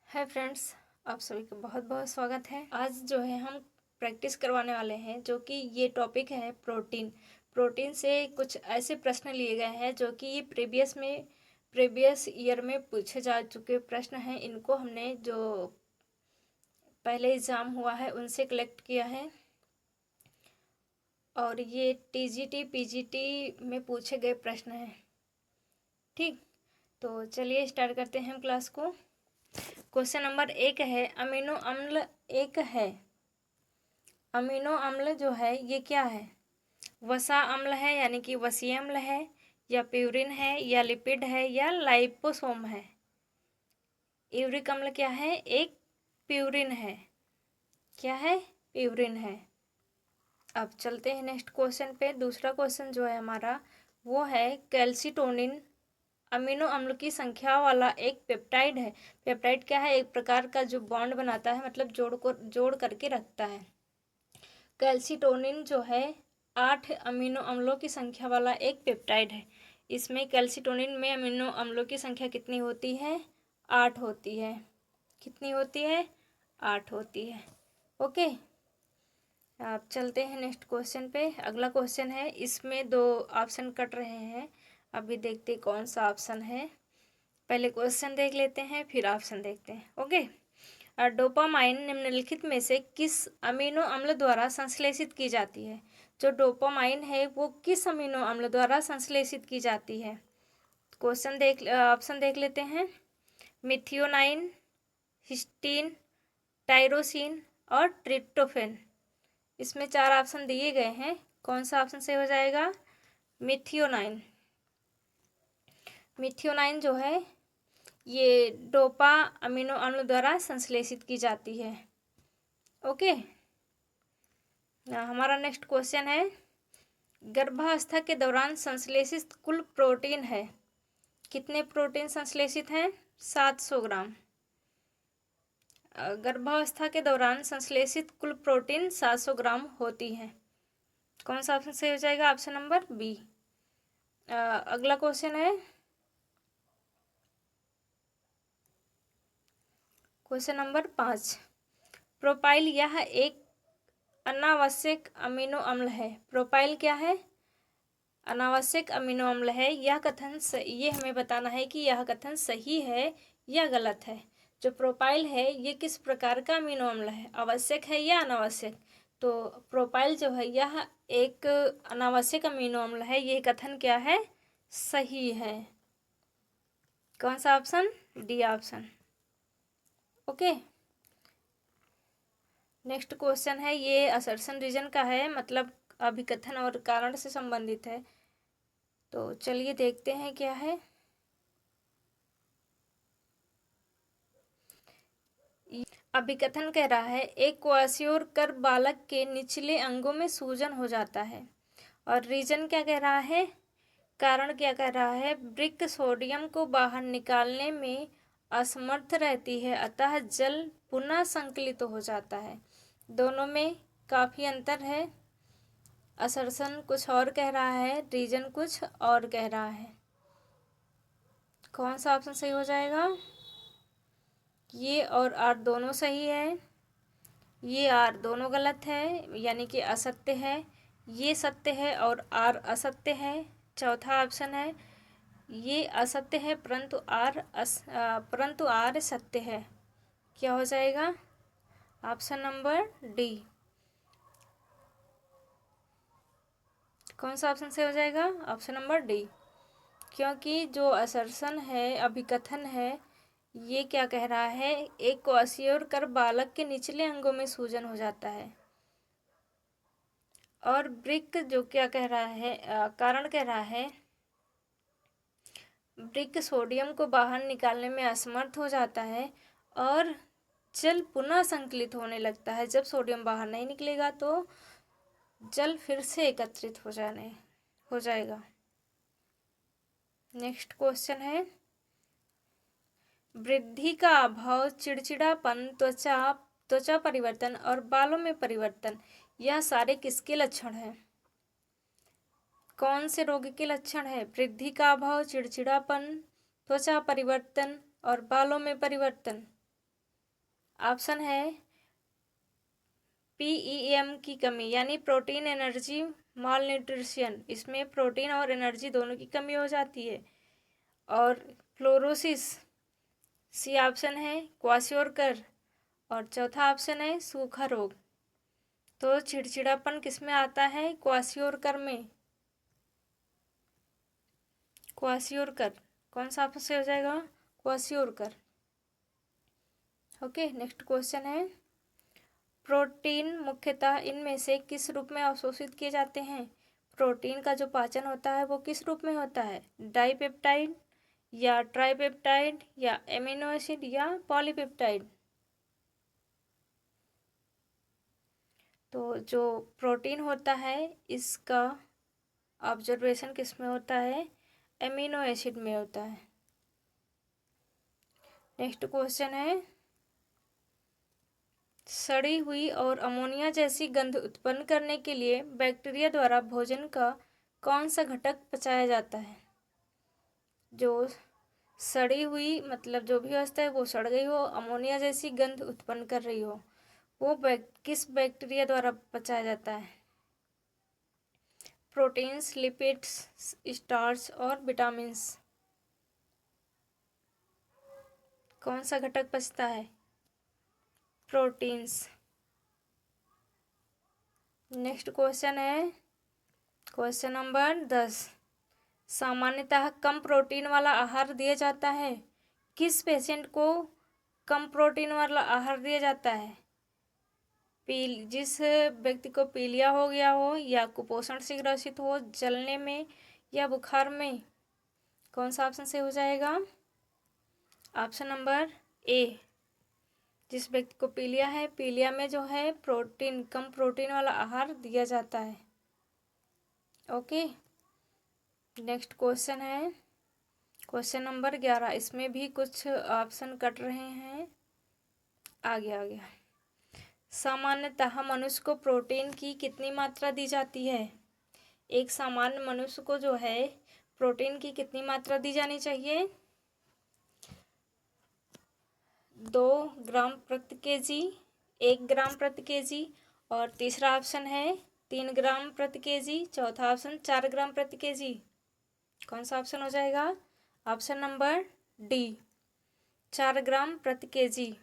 Hi friends, आप सभी का बहुत बहुत स्वागत है। आज जो है हम प्रैक्टिस करवाने वाले हैं, जो कि ये टॉपिक है प्रोटीन। प्रोटीन से कुछ ऐसे प्रश्न लिए गए हैं जो कि ये प्रीवियस ईयर में पूछे जा चुके प्रश्न हैं। इनको हमने जो पहले एग्ज़ाम हुआ है उनसे कलेक्ट किया है और ये टीजीटी पीजीटी में पूछे गए प्रश्न हैं। ठीक, तो चलिए स्टार्ट करते हैं हम क्लास को। क्वेश्चन नंबर 1 है, अमीनो अम्ल एक है। अमीनो अम्ल जो है ये क्या है? वसा अम्ल है यानी कि वसीय अम्ल है, या प्यूरिन है, या लिपिड है, या लाइपोसोम है। यूरिक अम्ल क्या है? एक प्यूरिन है। क्या है? प्यूरिन है। अब चलते हैं नेक्स्ट क्वेश्चन पे। दूसरा क्वेश्चन जो है हमारा वो है कैल्सीटोनिन अमीनो अम्ल की संख्या वाला एक पेप्टाइड है। पेप्टाइड क्या है? एक प्रकार का जो बॉन्ड बनाता है, मतलब जोड़ करके रखता है। कैल्सीटोनिन जो है 8 अमीनो अम्लों की संख्या वाला एक पेप्टाइड है। इसमें कैल्सीटोनिन में अमीनो अम्लों की संख्या कितनी होती है? 8 होती है। कितनी होती है? 8 होती है। ओके, आप चलते हैं नेक्स्ट क्वेश्चन पे। अगला क्वेश्चन है, इसमें 2 ऑप्शन कट रहे हैं। अभी देखते हैं कौन सा ऑप्शन है। पहले क्वेश्चन देख लेते हैं, फिर ऑप्शन देखते हैं। ओके, डोपामाइन निम्नलिखित में से किस अमीनो अम्ल द्वारा संश्लेषित की जाती है? जो डोपामाइन है वो किस अमीनो अम्ल द्वारा संश्लेषित की जाती है? ऑप्शन देख लेते हैं। मिथियोनाइन, हिस्टीन, टायरोसिन और ट्रिप्टोफेन। इसमें 4 ऑप्शन दिए गए हैं। कौन सा ऑप्शन सही हो जाएगा? मिथियोनाइन। मिथियोनाइन जो है ये डोपा अमीनो अम्ल द्वारा संश्लेषित की जाती है। ओके, हमारा नेक्स्ट क्वेश्चन है, गर्भावस्था के दौरान संश्लेषित कुल प्रोटीन है। कितने प्रोटीन संश्लेषित हैं? 700 ग्राम। गर्भावस्था के दौरान संश्लेषित कुल प्रोटीन 700 ग्राम होती है। कौन सा ऑप्शन सही हो जाएगा? Option number B. अगला क्वेश्चन है, क्वेश्चन नंबर 5। प्रोपाइल यह एक अनावश्यक अमीनो अम्ल है। प्रोपाइल क्या है? अनावश्यक अमीनो अम्ल है। ये हमें बताना है कि यह कथन सही है या गलत है। जो प्रोपाइल है ये किस प्रकार का अमीनो अम्ल है? आवश्यक है या अनावश्यक? तो प्रोपाइल जो है यह एक अनावश्यक अमीनो अम्ल है। ये कथन क्या है? सही है। कौन सा option? D option. Okay, next question है, ये असर्शन रीजन का है, मतलब अभिकथन और कारण से संबंधित है। तो चलिए देखते हैं क्या है। अभिकथन कह रहा है, एक क्वासियोर कर बालक के निचले अंगों में सूजन हो जाता है। और रीजन क्या कह रहा है? कारण क्या कह रहा है? वृक्क सोडियम को बाहर निकालने में असमर्थ रहती है, अतः जल पुनः संकलित हो जाता है। दोनों में काफ़ी अंतर है। असर्शन कुछ और कह रहा है, रीजन कुछ और कह रहा है। कौन सा ऑप्शन सही हो जाएगा? ये और आर दोनों सही है, ये आर दोनों गलत है, यानी कि असत्य है। ये सत्य है और आर असत्य है। चौथा ऑप्शन है, ये असत्य है परंतु आर सत्य है। क्या हो जाएगा? Option number D. कौन सा ऑप्शन सही हो जाएगा? Option number D. क्योंकि जो असर्शन है, अभिकथन है, ये क्या कह रहा है? एक क्वासियोर कर बालक के निचले अंगों में सूजन हो जाता है। और वृक्क जो क्या कह रहा है, कारण कह रहा है, वृक्क सोडियम को बाहर निकालने में असमर्थ हो जाता है और जल पुनः संकलित होने लगता है। जब सोडियम बाहर नहीं निकलेगा तो जल फिर से एकत्रित हो जाएगा। नेक्स्ट क्वेश्चन है, वृद्धि का अभाव, चिड़चिड़ापन, त्वचा परिवर्तन और बालों में परिवर्तन, यह सारे किसके लक्षण हैं? कौन से रोग के लक्षण है? वृद्धि का अभाव, चिड़चिड़ापन, त्वचा परिवर्तन और बालों में परिवर्तन। ऑप्शन है PEM की कमी यानी प्रोटीन एनर्जी माल न्यूट्रिशन, इसमें प्रोटीन और एनर्जी दोनों की कमी हो जाती है। और फ्लोरोसिस, सी ऑप्शन है क्वाशियोरकर, और चौथा ऑप्शन है सूखा रोग। तो चिड़चिड़ापन किस में आता है? क्वाशियोरकर में। क्वाशियोरकर, कौन सा ऑप्शन से हो जाएगा? क्वाशियोरकर। ओके, नेक्स्ट क्वेश्चन है प्रोटीन मुख्यतः इनमें से किस रूप में अवशोषित किए जाते हैं? प्रोटीन का जो पाचन होता है वो किस रूप में होता है? डाइपेप्टाइड या ट्राइपेप्टाइड या एमिनो एसिड या पॉलीपेप्टाइड? तो जो प्रोटीन होता है इसका ऑब्जर्वेशन किस में होता है? एमिनो एसिड में होता है। नेक्स्ट क्वेश्चन है सड़ी हुई और अमोनिया जैसी गंध उत्पन्न करने के लिए बैक्टीरिया द्वारा भोजन का कौन सा घटक पचाया जाता है? जो सड़ी हुई मतलब जो भी वस्तु है वो सड़ गई हो, अमोनिया जैसी गंध उत्पन्न कर रही हो, वो किस बैक्टीरिया द्वारा पचाया जाता है? प्रोटीन्स, लिपिड्स, स्टार्च और विटामिन्स, कौन सा घटक पचता है? प्रोटीन्स। नेक्स्ट क्वेश्चन है क्वेश्चन नंबर 10। सामान्यतः कम प्रोटीन वाला आहार दिया जाता है। किस पेशेंट को कम प्रोटीन वाला आहार दिया जाता है? जिस व्यक्ति को पीलिया हो गया हो या कुपोषण से ग्रसित हो, जलने में या बुखार में, कौन सा ऑप्शन से हो जाएगा? Option number A. जिस व्यक्ति को पीलिया है, पीलिया में जो है प्रोटीन कम प्रोटीन वाला आहार दिया जाता है। ओके, नेक्स्ट क्वेश्चन है क्वेश्चन नंबर 11। इसमें भी कुछ ऑप्शन कट रहे हैं। आ गया। सामान्यतः मनुष्य को प्रोटीन की कितनी मात्रा दी जाती है? एक सामान्य मनुष्य को जो है प्रोटीन की कितनी मात्रा दी जानी चाहिए? 2 ग्राम प्रति केजी, 1 ग्राम प्रति केजी, और तीसरा ऑप्शन है 3 ग्राम प्रति केजी, चौथा ऑप्शन 4 ग्राम प्रति केजी। कौन सा ऑप्शन हो जाएगा? ऑप्शन नंबर डी, 4 ग्राम प्रति केजी।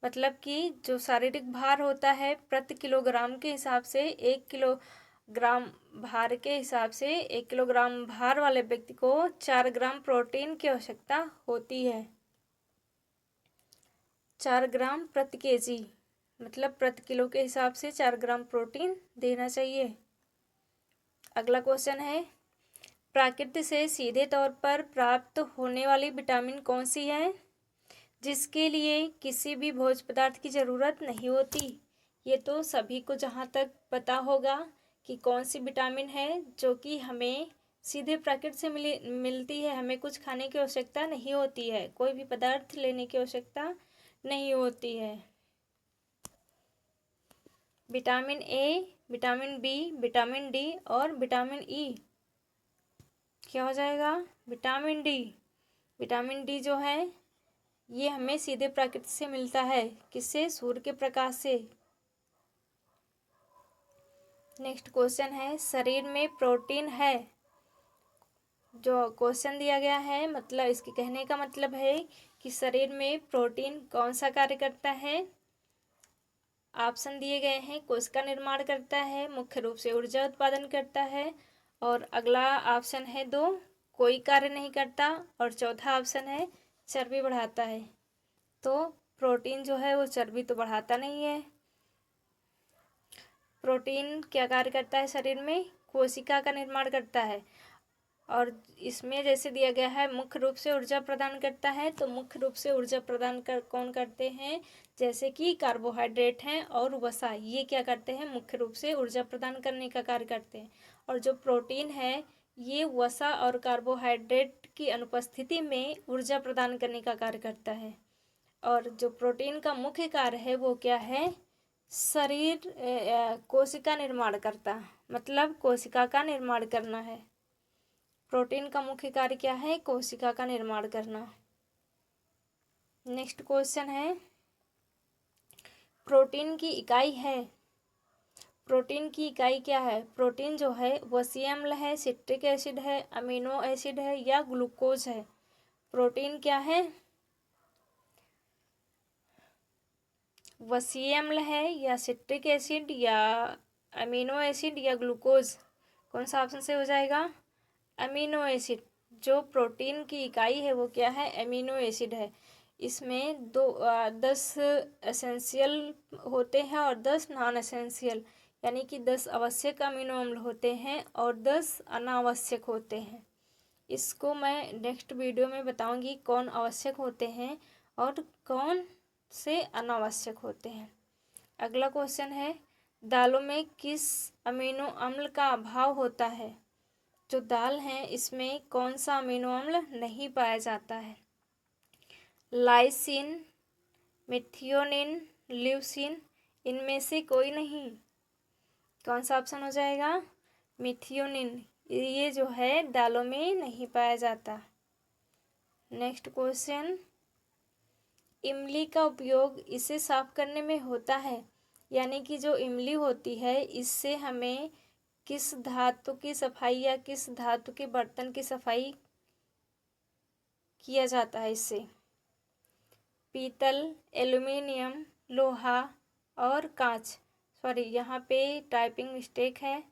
मतलब कि जो शारीरिक भार होता है प्रति किलोग्राम के हिसाब से 1 किलोग्राम भार के हिसाब से 1 किलोग्राम भार वाले व्यक्ति को 4 ग्राम प्रोटीन की आवश्यकता होती है। 4 ग्राम प्रति केजी मतलब प्रति किलो के हिसाब से 4 ग्राम प्रोटीन देना चाहिए। अगला क्वेश्चन है प्रकृति से सीधे तौर पर प्राप्त होने वाली विटामिन कौन सी है जिसके लिए किसी भी भोज्य पदार्थ की ज़रूरत नहीं होती? ये तो सभी को जहाँ तक पता होगा कि कौन सी विटामिन है जो कि हमें सीधे प्रकृति से मिलती है, हमें कुछ खाने की आवश्यकता नहीं होती है, कोई भी पदार्थ लेने की आवश्यकता नहीं होती है। Vitamin A, vitamin B, vitamin D और विटामिन ई। क्या हो जाएगा? Vitamin D. विटामिन डी जो है ये हमें सीधे प्रकृति से मिलता है। किससे? सूर्य के प्रकाश से। नेक्स्ट क्वेश्चन है शरीर में प्रोटीन है। जो क्वेश्चन दिया गया है मतलब इसके कहने का मतलब है कि शरीर में प्रोटीन कौन सा कार्य करता है? ऑप्शन दिए गए हैं कोशिका निर्माण करता है, मुख्य रूप से ऊर्जा उत्पादन करता है, और अगला ऑप्शन है 2 कोई कार्य नहीं करता, और चौथा ऑप्शन है चर्बी बढ़ाता है। तो प्रोटीन जो है वो चर्बी तो बढ़ाता नहीं है। प्रोटीन क्या कार्य करता है शरीर में? कोशिका का निर्माण करता है, और इसमें जैसे दिया गया है मुख्य रूप से ऊर्जा प्रदान करता है, तो मुख्य रूप से ऊर्जा प्रदान कौन करते हैं? जैसे कि कार्बोहाइड्रेट हैं और वसा, ये क्या करते हैं? मुख्य रूप से ऊर्जा प्रदान करने का कार्य करते हैं। और जो प्रोटीन है ये वसा और कार्बोहाइड्रेट की अनुपस्थिति में ऊर्जा प्रदान करने का कार्य करता है। और जो प्रोटीन का मुख्य कार्य है वो क्या है? शरीर कोशिका निर्माण करता, मतलब कोशिका का निर्माण करना है। प्रोटीन का मुख्य कार्य क्या है? कोशिका का निर्माण करना। नेक्स्ट क्वेश्चन है प्रोटीन की इकाई है, प्रोटीन की इकाई क्या है? प्रोटीन जो है वसीय अम्ल है, सिट्रिक एसिड है, अमीनो एसिड है या ग्लूकोज है? प्रोटीन क्या है? वसीय अम्ल है या सिट्रिक एसिड या अमीनो एसिड या ग्लूकोज? कौन सा ऑप्शन से हो जाएगा? Amino acid. जो प्रोटीन की इकाई है वो क्या है? अमीनो एसिड है। इसमें 10 एसेंशियल होते हैं और 10 नॉन एसेंशियल, यानी कि 10 आवश्यक अमीनो अम्ल होते हैं और 10 अनावश्यक होते हैं। इसको मैं नेक्स्ट वीडियो में बताऊंगी कौन आवश्यक होते हैं और कौन से अनावश्यक होते हैं। अगला क्वेश्चन है, दालों में किस अमीनो अम्ल का अभाव होता है? जो दाल है इसमें कौन सा अमीनो अम्ल नहीं पाया जाता है? लाइसिन, मिथियोनिन, ल्यूसीन, इनमें से कोई नहीं। कौन सा ऑप्शन हो जाएगा? मिथियोनिन। ये जो है दालों में नहीं पाया जाता। नेक्स्ट क्वेश्चन, इमली का उपयोग इसे साफ करने में होता है, यानी कि जो इमली होती है इससे हमें किस धातु की सफाई या किस धातु के बर्तन की सफाई किया जाता है? इससे पीतल, एल्युमिनियम, लोहा और कांच। सॉरी, यहाँ पे टाइपिंग मिस्टेक है,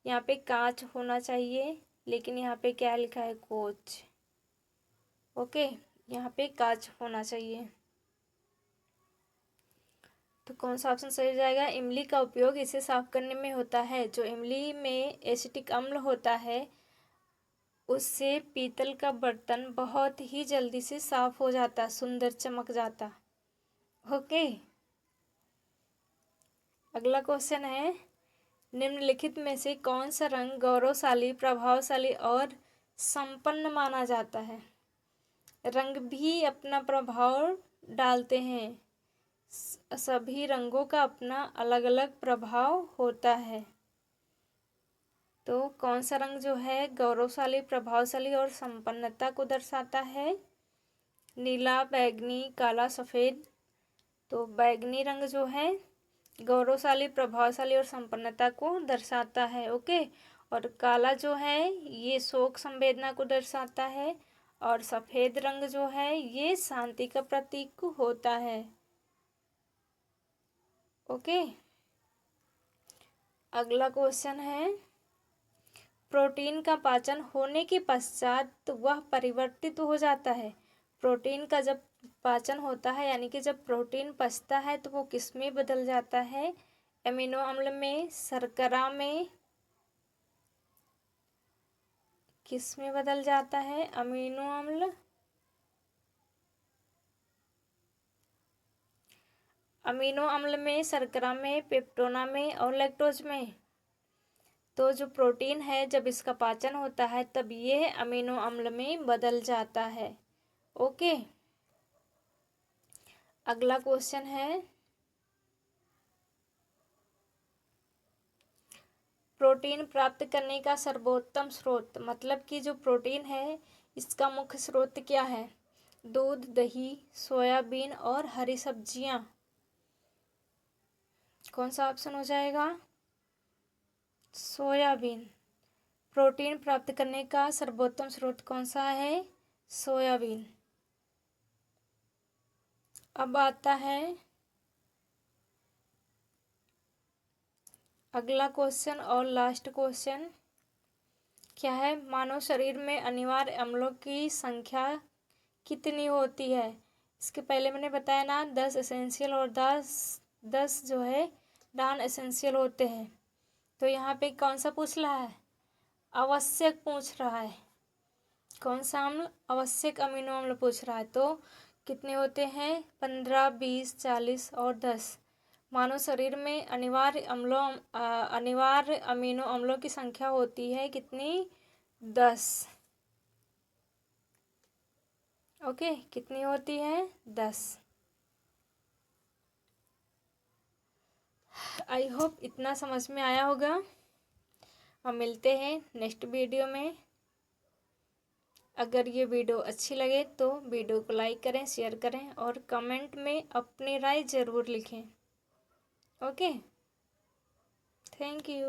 यहाँ पे कांच होना चाहिए, लेकिन यहाँ पे क्या लिखा है? कोच। ओके, यहाँ पे कांच होना चाहिए। तो कौन सा ऑप्शन सही हो जाएगा? इमली का उपयोग इसे साफ करने में होता है। जो इमली में एसिटिक अम्ल होता है उससे पीतल का बर्तन बहुत ही जल्दी से साफ हो जाता, सुंदर चमक जाता। ओके, अगला क्वेश्चन है, निम्नलिखित में से कौन सा रंग गौरवशाली, प्रभावशाली और संपन्न माना जाता है? रंग भी अपना प्रभाव डालते हैं, सभी रंगों का अपना अलग अलग प्रभाव होता है। तो कौन सा रंग जो है गौरवशाली, प्रभावशाली और संपन्नता को दर्शाता है? नीला, बैगनी, काला, सफ़ेद। तो बैगनी रंग जो है गौरवशाली, प्रभावशाली और संपन्नता को दर्शाता है। ओके, और काला जो है ये शोक संवेदना को दर्शाता है और सफ़ेद रंग जो है ये शांति का प्रतीक होता है। ओके, अगला क्वेश्चन है, प्रोटीन का पाचन होने के पश्चात वह परिवर्तित हो जाता है। प्रोटीन का जब पाचन होता है, यानी कि जब प्रोटीन पचता है तो वो किस में बदल जाता है? अमीनो अम्ल में, शर्करा में, किस में बदल जाता है? अमीनो अम्ल, अमीनो अम्ल में, शर्करा में, पेप्टोना में और लैक्टोज में। तो जो प्रोटीन है जब इसका पाचन होता है तब ये अमीनो अम्ल में बदल जाता है। ओके, अगला क्वेश्चन है, प्रोटीन प्राप्त करने का सर्वोत्तम स्रोत, मतलब कि जो प्रोटीन है इसका मुख्य स्रोत क्या है? दूध, दही, सोयाबीन और हरी सब्जियां। कौन सा ऑप्शन हो जाएगा? सोयाबीन। प्रोटीन प्राप्त करने का सर्वोत्तम स्रोत कौन सा है? सोयाबीन। अब आता है अगला क्वेश्चन और लास्ट क्वेश्चन, क्या है? मानव शरीर में अनिवार्य अम्लों की संख्या कितनी होती है? इसके पहले मैंने बताया ना, 10 एसेंशियल और 10 जो है नॉन एसेंशियल होते हैं। तो यहाँ पे कौन सा पूछ रहा है? आवश्यक पूछ रहा है। कौन सा अम्ल? आवश्यक अमीनो अम्ल पूछ रहा है। तो कितने होते हैं? 15, 20, 40 और 10। मानव शरीर में अनिवार्य अमीनो अम्लों की संख्या होती है कितनी? 10। ओके, कितनी होती है? 10। आई होप इतना समझ में आया होगा। हम मिलते हैं नेक्स्ट वीडियो में। अगर ये वीडियो अच्छी लगे तो वीडियो को लाइक करें, शेयर करें और कमेंट में अपनी राय ज़रूर लिखें। Okay, thank you.